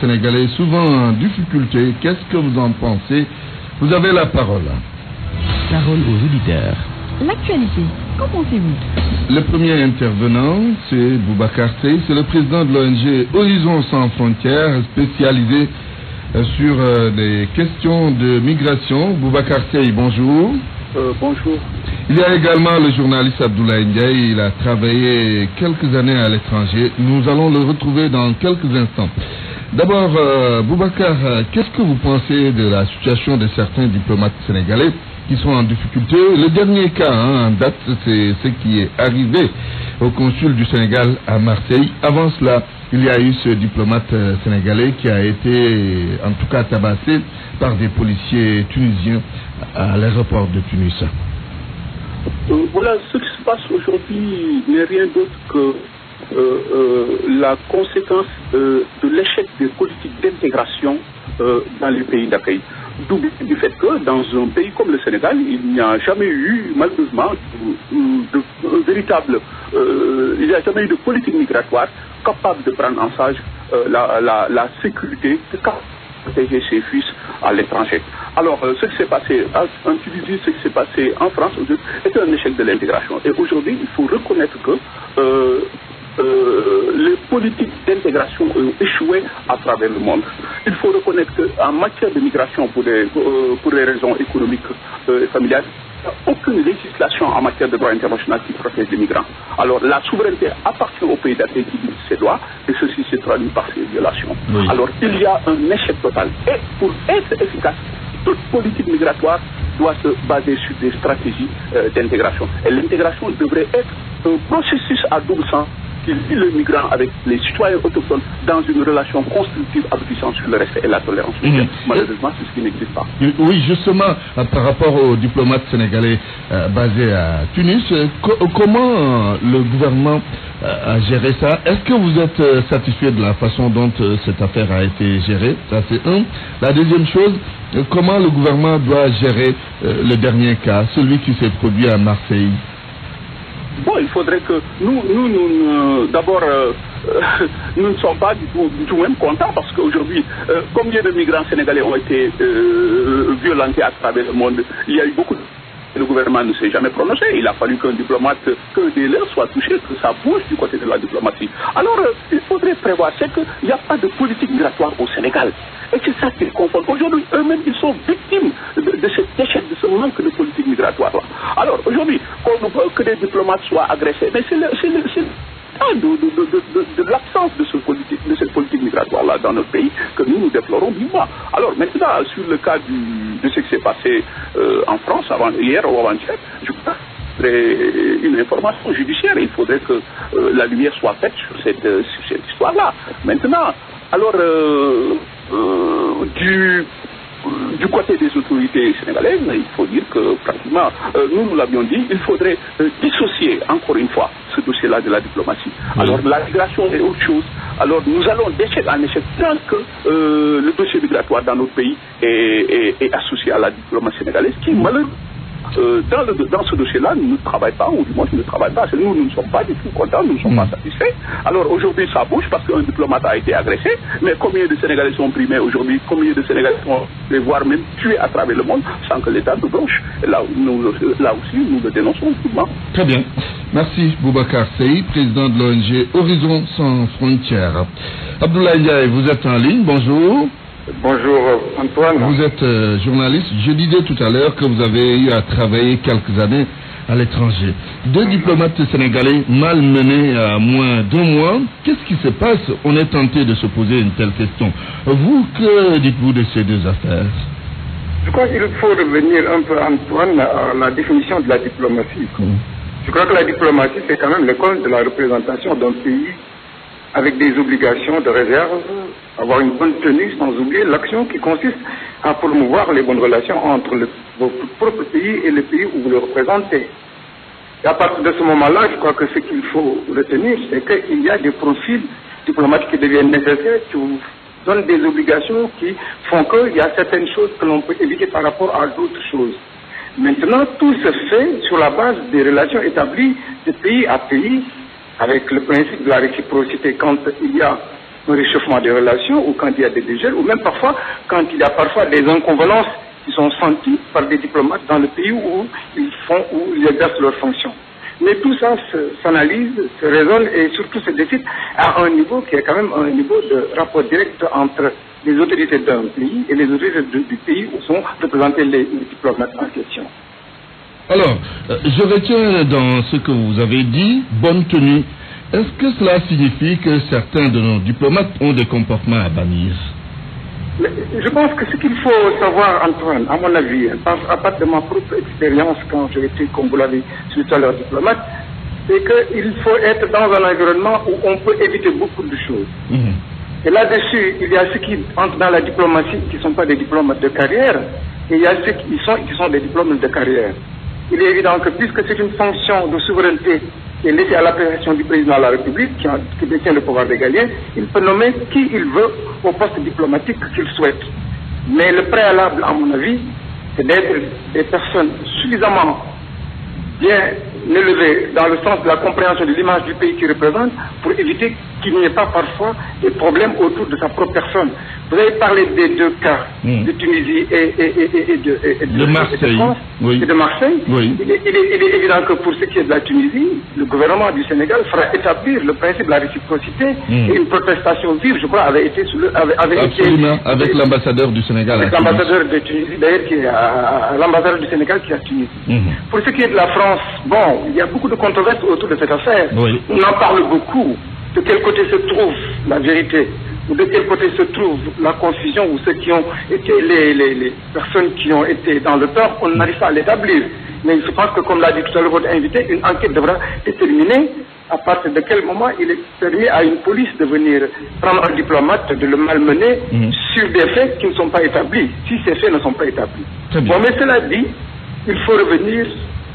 sénégalais souvent en difficulté. Qu'est-ce que vous en pensez? Vous avez la parole. Parole aux auditeurs. L'actualité, qu'en pensez-vous? Le premier intervenant, c'est Boubacar Seye, c'est le président de l'ONG Horizon Sans Frontières, spécialisé sur les questions de migration. Boubacar Seye, bonjour. Bonjour. Il y a également le journaliste Abdoulaye Ndiaye, il a travaillé quelques années à l'étranger. Nous allons le retrouver dans quelques instants. D'abord, Boubacar, qu'est-ce que vous pensez de la situation de certains diplomates sénégalais qui sont en difficulté? Le dernier cas en date, c'est ce qui est arrivé au consul du Sénégal à Marseille. Avant cela, il y a eu ce diplomate sénégalais qui a été, en tout cas, tabassé par des policiers tunisiens à l'aéroport de Tunis. Voilà, ce qui se passe aujourd'hui n'est rien d'autre que la conséquence de l'échec des politiques d'intégration dans les pays d'accueil. D'où du fait que dans un pays comme le Sénégal, il n'y a jamais eu, malheureusement, il n'y a jamais eu de politique migratoire capable de prendre en charge la sécurité, de protéger ses fils à l'étranger. Alors, ce qui s'est passé en Tunisie, ce qui s'est passé en France, est un échec de l'intégration. Et aujourd'hui, il faut reconnaître que les politiques d'intégration ont échoué à travers le monde. Il faut reconnaître qu'en matière de migration, pour des raisons économiques et familiales, il n'y a aucune législation en matière de droit international qui protège les migrants. Alors la souveraineté appartient au pays d'accueil qui dit ses droits et ceci se traduit par ces violations. Oui. Alors il y a un échec total. Et pour être efficace, toute politique migratoire doit se baser sur des stratégies d'intégration. Et l'intégration devrait être un processus à double sens qui lie le migrant avec les citoyens autochtones dans une relation constructive aboutissant sur le respect et la tolérance. Malheureusement, c'est ce qui n'existe pas. Oui, justement, par rapport aux diplomates sénégalais basés à Tunis, comment le gouvernement a géré ça? Est-ce que vous êtes satisfait de la façon dont cette affaire a été gérée? Ça, c'est un. La deuxième chose, comment le gouvernement doit gérer le dernier cas, celui qui s'est produit à Marseille? Bon, il faudrait que nous d'abord, nous ne sommes pas du tout même contents parce qu'aujourd'hui, combien de migrants sénégalais ont été violentés à travers le monde? Il y a eu beaucoup de... Le gouvernement ne s'est jamais prononcé. Il a fallu qu'un diplomate, qu'un des leurs soit touché, que ça bouge du côté de la diplomatie. Alors, il faudrait prévoir, c'est qu'il n'y a pas de politique migratoire au Sénégal. Et c'est ça qu'ils confondent. Aujourd'hui, eux-mêmes, ils sont victimes de cet échec, de ce manque de politique migratoire-là. Alors, aujourd'hui, que des diplomates soient agressés, mais c'est de l'absence de cette politique migratoire-là dans notre pays que nous déplorons vivement. Alors maintenant, sur le cas de ce qui s'est passé en France hier ou avant-hier, je crois une information judiciaire. Il faudrait que la lumière soit faite sur cette histoire-là. Maintenant, alors du côté des autorités sénégalaises, il faut dire que pratiquement, nous l'avions dit, il faudrait dissocier encore une fois ce dossier-là de la diplomatie. Oui. Alors la migration est autre chose. Alors nous allons d'échec en échec tant que le dossier migratoire dans notre pays est associé à la diplomatie sénégalaise qui malheureusement dans ce dossier-là, nous ne travaillons pas, ou du moins, nous ne travaillons pas. Nous ne sommes pas du tout contents, nous ne sommes pas satisfaits. Alors aujourd'hui, ça bouge parce qu'un diplomate a été agressé, mais combien de Sénégalais sont primés aujourd'hui? Combien de Sénégalais sont, voire même tués à travers le monde sans que l'État ne bronche? Et là aussi, nous le dénonçons vivement. Très bien. Merci Boubacar Seye, président de l'ONG Horizon Sans Frontières. Abdoulaye Ndiaye, vous êtes en ligne, bonjour. Bonjour Antoine. Vous êtes journaliste. Je disais tout à l'heure que vous avez eu à travailler quelques années à l'étranger. Deux diplomates sénégalais malmenés à moins d'un mois. Qu'est-ce qui se passe? On est tenté de se poser une telle question. Vous, que dites-vous de ces deux affaires? Je crois qu'il faut revenir un peu, Antoine, à la définition de la diplomatie. Je crois que la diplomatie, c'est quand même l'école de la représentation d'un pays avec des obligations de réserve, avoir une bonne tenue, sans oublier l'action qui consiste à promouvoir les bonnes relations entre votre propre pays et le pays où vous le représentez. Et à partir de ce moment-là, je crois que ce qu'il faut retenir, c'est qu'il y a des profils diplomatiques qui deviennent nécessaires, qui vous donnent des obligations qui font qu'il y a certaines choses que l'on peut éviter par rapport à d'autres choses. Maintenant, tout se fait sur la base des relations établies de pays à pays, avec le principe de la réciprocité. Quand il y a réchauffement des relations, ou quand il y a des dégels, ou même parfois quand il y a parfois des inconvenances qui sont sentis par des diplomates dans le pays où ils exercent leurs fonctions. Mais tout ça s'analyse, se raisonne et surtout se décide à un niveau qui est quand même un niveau de rapport direct entre les autorités d'un pays et les autorités du pays où sont représentés les diplomates en question. Alors, je retiens dans ce que vous avez dit, bonne tenue. Est-ce que cela signifie que certains de nos diplomates ont des comportements à bannir? Je pense que ce qu'il faut savoir, Antoine, à mon avis, à partir de ma propre expérience quand j'ai été, comme vous l'avez dit tout à l'heure, diplomate, c'est qu'il faut être dans un environnement où on peut éviter beaucoup de choses. Et là-dessus, il y a ceux qui entrent dans la diplomatie qui ne sont pas des diplomates de carrière, et il y a ceux qui sont des diplomates de carrière. Il est évident que puisque c'est une fonction de souveraineté qui est laissée à l'appréciation du président de la République, qui détient le pouvoir régalien, il peut nommer qui il veut au poste diplomatique qu'il souhaite. Mais le préalable, à mon avis, c'est d'être des personnes suffisamment bien élevées dans le sens de la compréhension de l'image du pays qu'ils représentent pour éviter qu'il n'y ait pas parfois des problèmes autour de sa propre personne. Vous avez parlé des deux cas, de Tunisie et de Marseille. Oui. Et de Marseille. Oui. Il est évident que pour ce qui est de la Tunisie, le gouvernement du Sénégal fera établir le principe de la réciprocité et une protestation vive, je crois, avait été Absolument, avec l'ambassadeur du Sénégal. Avec l'ambassadeur de Tunisie, d'ailleurs, l'ambassadeur du Sénégal qui est à Tunisie. Pour ce qui est de la France, bon, il y a beaucoup de controverses autour de cette affaire. Oui. On en parle beaucoup. De quel côté se trouve la vérité? Ou de quel côté se trouve la confusion, ou ceux qui ont été les personnes qui ont été dans le tort, on n'arrive pas à l'établir. Mais je pense que, comme l'a dit tout à l'heure votre invité, une enquête devra déterminer à partir de quel moment il est permis à une police de venir prendre un diplomate, de le malmener sur des faits qui ne sont pas établis, si ces faits ne sont pas établis. Bon, mais cela dit, il faut revenir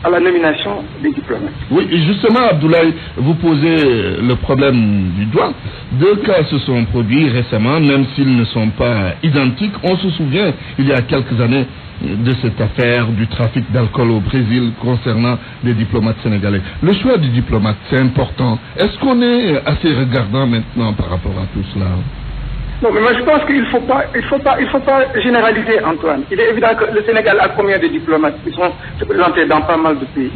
à la nomination des diplomates. Oui, et justement, Abdoulaye, vous posez le problème du doigt. Deux cas se sont produits récemment, même s'ils ne sont pas identiques. On se souvient, il y a quelques années, de cette affaire du trafic d'alcool au Brésil concernant des diplomates sénégalais. Le choix du diplomate, c'est important. Est-ce qu'on est assez regardant maintenant par rapport à tout cela? Non, mais moi je pense qu'il faut pas généraliser, Antoine. Il est évident que le Sénégal a combien de diplomates qui sont représentés dans pas mal de pays.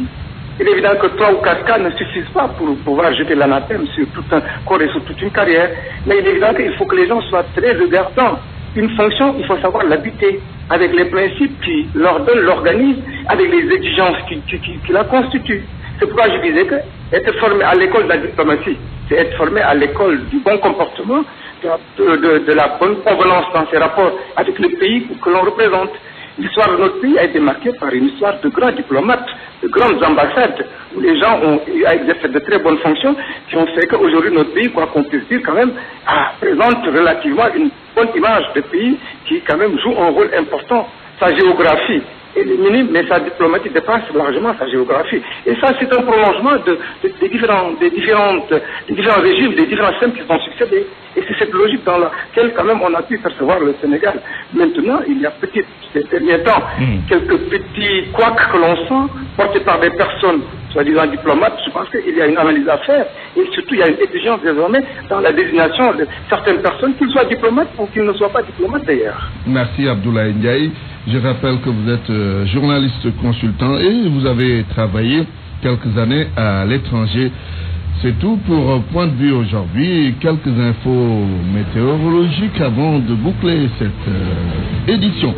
Il est évident que 3 ou 4 cas ne suffisent pas pour pouvoir jeter l'anathème sur tout un corps et sur toute une carrière. Mais il est évident qu'il faut que les gens soient très regardants. Une fonction, il faut savoir l'habiter avec les principes qui l'ordonnent, l'organisent, avec les exigences qui la constituent. C'est pourquoi je disais que être formé à l'école de la diplomatie, c'est être formé à l'école du bon comportement, de la bonne convenance dans ses rapports avec le pays que l'on représente. L'histoire de notre pays a été marquée par une histoire de grands diplomates, de grandes ambassades, où les gens ont exercé de très bonnes fonctions, qui ont fait qu'aujourd'hui notre pays, quoi qu'on puisse dire quand même, présente relativement une bonne image de pays qui quand même joue un rôle important. Sa géographie est minime, mais sa diplomatie dépasse largement sa géographie. Et ça, c'est un prolongement des différents régimes, des différents systèmes qui sont succédés. Et c'est cette logique dans laquelle, quand même, on a pu percevoir le Sénégal. Maintenant, il y a ces derniers temps, quelques petits couacs que l'on sent, portés par des personnes, soi-disant diplomates. Je pense qu'il y a une analyse à faire. Et surtout, il y a une exigence désormais dans la désignation de certaines personnes, qu'ils soient diplomates ou qu'ils ne soient pas diplomates d'ailleurs. Merci Abdoulaye Ndiaye. Je rappelle que vous êtes journaliste consultant et vous avez travaillé quelques années à l'étranger. C'est tout pour Point de vue aujourd'hui. Quelques infos météorologiques avant de boucler cette édition.